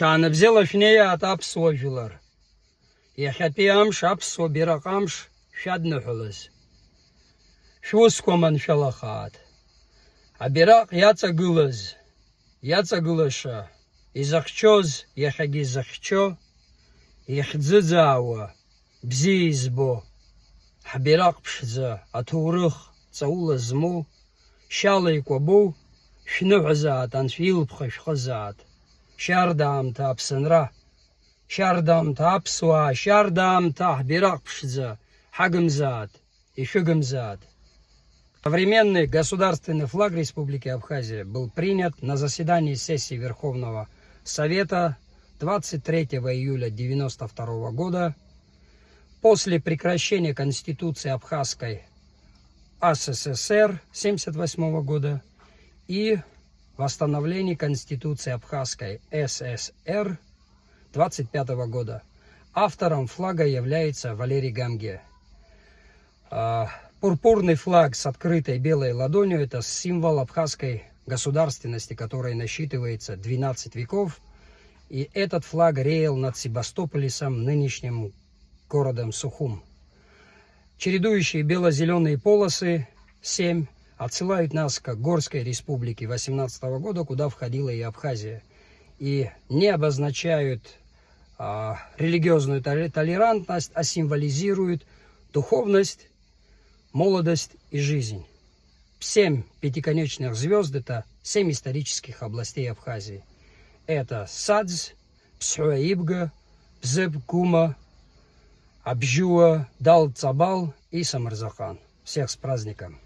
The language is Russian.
Чаныбзела шнея от апсуажулар. Яхапи амш апсу бирак амш шаднухулыз. Шускоман шалахат. А бирак яцагулыз. Яцагулаша. Изахчоз яхаги захчо. Яхдзыдзауа. Бзи избо. Хабирак пшза. Атурых. Цаула зму. Шалы квабу. Шнухзат анфилбха шхазат. Шардам та апсанра. Шардам та апсуа. Шардам та хабирак пшза. Хагамзат и Шугамзат. Современный государственный флаг Республики Абхазия был принят на заседании сессии Верховного Совета 23 июля 1992 года после прекращения Конституции Абхазской АССР 1978 года и восстановления Конституции Абхазской ССР 1925 года. Автором флага является Валерий Гамге. Пурпурный флаг с открытой белой ладонью – это символ абхазской государственности, который насчитывается 12 веков. И этот флаг реял над Себастополисом, нынешним городом Сухум. Чередующие бело-зеленые полосы 7 отсылают нас к Горской республике 18 года, куда входила и Абхазия. И не обозначают религиозную толерантность, а символизируют духовность, молодость и жизнь. 7 пятиконечных звезд – это 7 исторических областей Абхазии. Это Садз, Псуаибга, Бзеб-Кума, Абжуа, Дал-Цабал и Самарзахан. Всех с праздником!